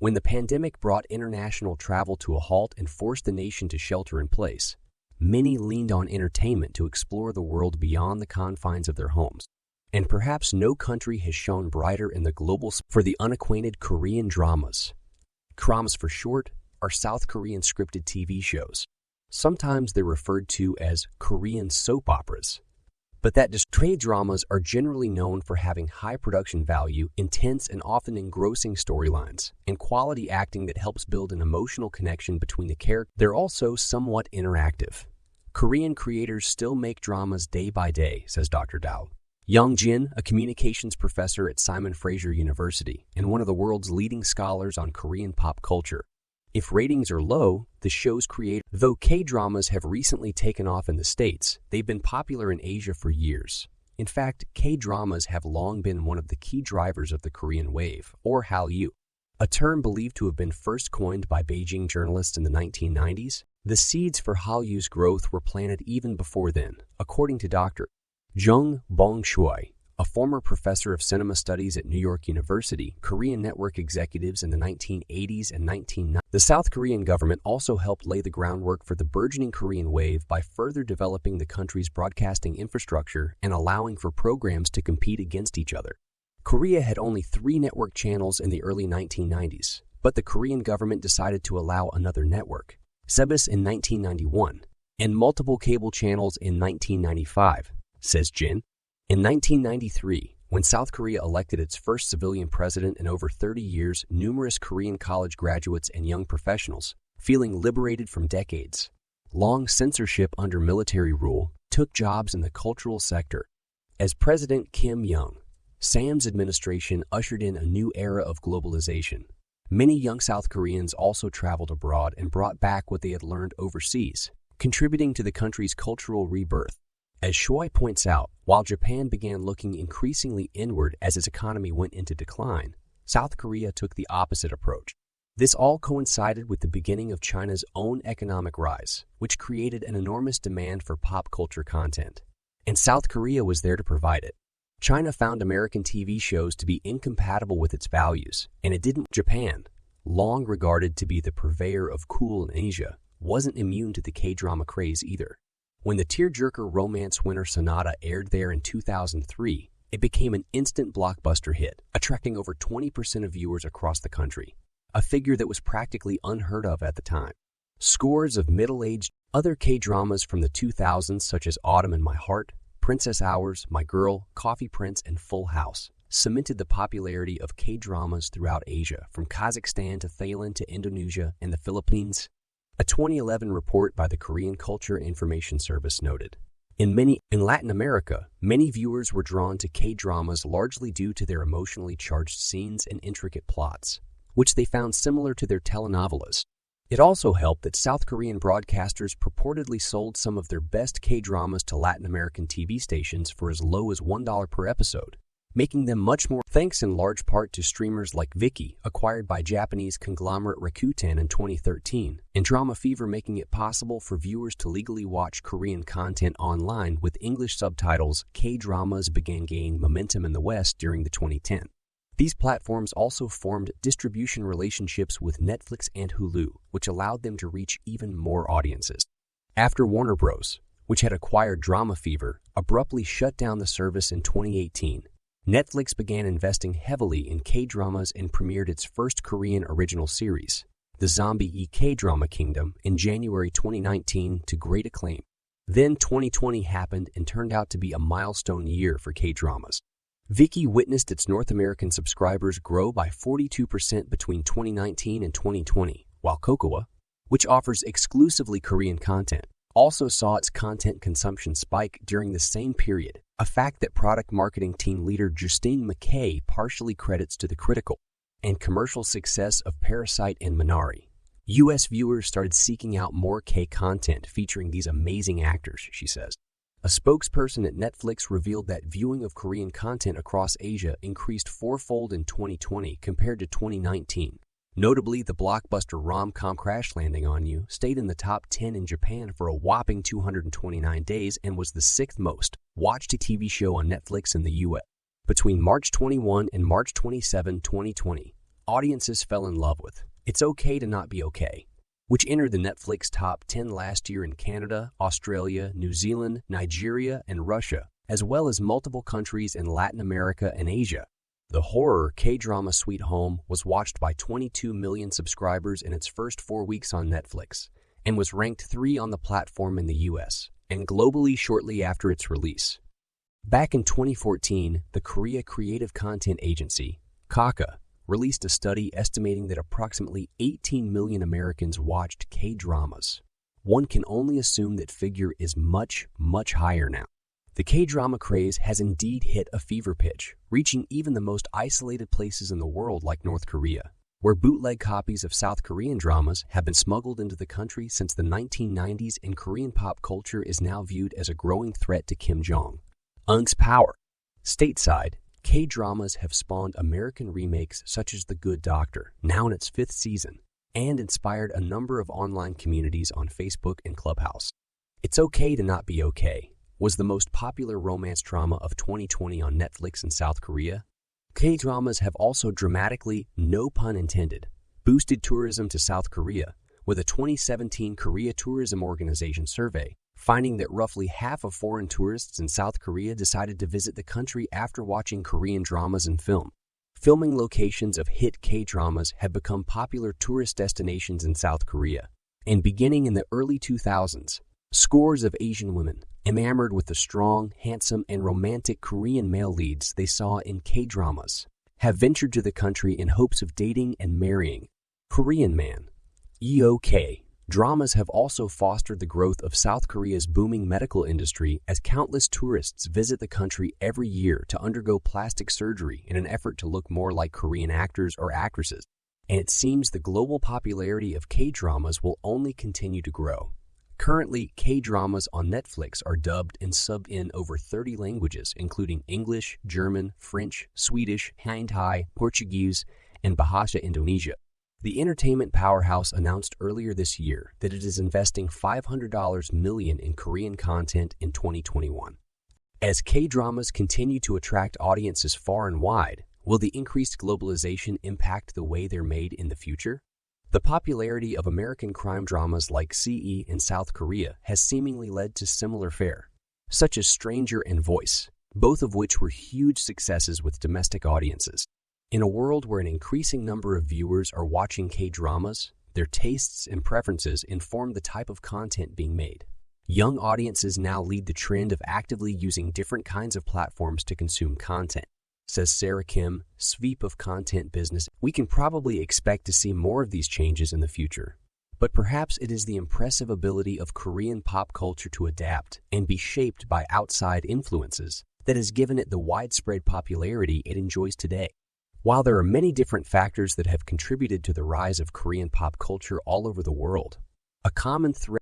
When the pandemic brought international travel to a halt and forced the nation to shelter in place, many leaned on entertainment to explore the world beyond the confines of their homes. And perhaps no country has shone brighter in the global for the unacquainted Korean dramas. Dramas for short are South Korean scripted TV shows. Sometimes they're referred to as Korean soap operas. But K-dramas are generally known for having high production value, intense and often engrossing storylines, and quality acting that helps build an emotional connection between the characters. They're also somewhat interactive. Korean creators still make dramas day by day, says Dr. Dao. Young Jin, a communications professor at Simon Fraser University and one of the world's leading scholars on Korean pop culture. If ratings are low, the show's creator. Though K-dramas have recently taken off in the States, they've been popular in Asia for years. In fact, K-dramas have long been one of the key drivers of the Korean wave, or Hallyu, a term believed to have been first coined by Beijing journalists in the 1990s. The seeds for Hallyu's growth were planted even before then, according to Dr. Jung Bong-shui, a former professor of cinema studies at New York University. Korean network executives in the 1980s and 1990s. The South Korean government also helped lay the groundwork for the burgeoning Korean wave by further developing the country's broadcasting infrastructure and allowing for programs to compete against each other. Korea had only 3 network channels in the early 1990s, but the Korean government decided to allow another network, CBS, in 1991, and multiple cable channels in 1995, says Jin. In 1993, when South Korea elected its first civilian president in over 30 years, numerous Korean college graduates and young professionals, feeling liberated from decades-long censorship under military rule, took jobs in the cultural sector. As President Kim Young-sam's administration ushered in a new era of globalization, many young South Koreans also traveled abroad and brought back what they had learned overseas, contributing to the country's cultural rebirth. As Choi points out, while Japan began looking increasingly inward as its economy went into decline, South Korea took the opposite approach. This all coincided with the beginning of China's own economic rise, which created an enormous demand for pop culture content. And South Korea was there to provide it. China found American TV shows to be incompatible with its values, and it didn't. Japan, long regarded to be the purveyor of cool in Asia, wasn't immune to the K-drama craze either. When the tearjerker romance Winter Sonata aired there in 2003, it became an instant blockbuster hit, attracting over 20% of viewers across the country, a figure that was practically unheard of at the time. Scores of middle-aged other K-dramas from the 2000s, such as Autumn in My Heart, Princess Hours, My Girl, Coffee Prince, and Full House, cemented the popularity of K-dramas throughout Asia, from Kazakhstan to Thailand to Indonesia and the Philippines. A 2011 report by the Korean Culture Information Service noted, in Latin America, many viewers were drawn to K-dramas largely due to their emotionally charged scenes and intricate plots, which they found similar to their telenovelas. It also helped that South Korean broadcasters purportedly sold some of their best K-dramas to Latin American TV stations for as low as $1 per episode, making them much more, thanks in large part to streamers like Viki, acquired by Japanese conglomerate Rakuten in 2013, and Drama Fever, making it possible for viewers to legally watch Korean content online with English subtitles. K-dramas began gaining momentum in the West during the 2010s. These platforms also formed distribution relationships with Netflix and Hulu, which allowed them to reach even more audiences. After Warner Bros., which had acquired Drama Fever, abruptly shut down the service in 2018, Netflix began investing heavily in K-dramas and premiered its first Korean original series, The Zombie K-Drama Kingdom, in January 2019 to great acclaim. Then 2020 happened and turned out to be a milestone year for K-dramas. Viki witnessed its North American subscribers grow by 42% between 2019 and 2020, while Cocoa, which offers exclusively Korean content, also saw its content consumption spike during the same period, a fact that product marketing team leader Justine McKay partially credits to the critical and commercial success of Parasite and Minari. U.S. viewers started seeking out more K content featuring these amazing actors, she says. A spokesperson at Netflix revealed that viewing of Korean content across Asia increased fourfold in 2020 compared to 2019. Notably, the blockbuster rom-com Crash Landing on You stayed in the top 10 in Japan for a whopping 229 days and was the 6th most watched TV show on Netflix in the U.S. Between March 21 and March 27, 2020, audiences fell in love with It's Okay to Not Be Okay, which entered the Netflix top 10 last year in Canada, Australia, New Zealand, Nigeria, and Russia, as well as multiple countries in Latin America and Asia. The horror K-drama Sweet Home was watched by 22 million subscribers in its first 4 weeks on Netflix and was ranked 3 on the platform in the US and globally shortly after its release. Back in 2014, the Korea creative content agency, Kaka, released a study estimating that approximately 18 million Americans watched K-dramas. One can only assume that figure is much, much higher now. The K-drama craze has indeed hit a fever pitch, reaching even the most isolated places in the world like North Korea, where bootleg copies of South Korean dramas have been smuggled into the country since the 1990s, and Korean pop culture is now viewed as a growing threat to Kim Jong-un's power. Stateside, K-dramas have spawned American remakes such as The Good Doctor, now in its 5th season, and inspired a number of online communities on Facebook and Clubhouse. It's Okay to Not Be Okay was the most popular romance drama of 2020 on Netflix in South Korea. K-dramas have also dramatically, no pun intended, boosted tourism to South Korea, with a 2017 Korea Tourism Organization survey finding that roughly half of foreign tourists in South Korea decided to visit the country after watching Korean dramas and film. Filming locations of hit K-dramas have become popular tourist destinations in South Korea, and beginning in the early 2000s, scores of Asian women, enamored with the strong, handsome, and romantic Korean male leads they saw in K-dramas, have ventured to the country in hopes of dating and marrying Korean man. EOK dramas have also fostered the growth of South Korea's booming medical industry, as countless tourists visit the country every year to undergo plastic surgery in an effort to look more like Korean actors or actresses. And it seems the global popularity of K-dramas will only continue to grow. Currently, K-dramas on Netflix are dubbed and subbed in over 30 languages, including English, German, French, Swedish, Thai, Portuguese, and Bahasa Indonesia. The entertainment powerhouse announced earlier this year that it is investing $500 million in Korean content in 2021. As K-dramas continue to attract audiences far and wide, will the increased globalization impact the way they're made in the future? The popularity of American crime dramas like CE in South Korea has seemingly led to similar fare, such as Stranger and Voice, both of which were huge successes with domestic audiences. In a world where an increasing number of viewers are watching K-dramas, their tastes and preferences inform the type of content being made. Young audiences now lead the trend of actively using different kinds of platforms to consume content. Says Sarah Kim, SVP of Content Business. We can probably expect to see more of these changes in the future. But perhaps it is the impressive ability of Korean pop culture to adapt and be shaped by outside influences that has given it the widespread popularity it enjoys today. While there are many different factors that have contributed to the rise of Korean pop culture all over the world, a common thread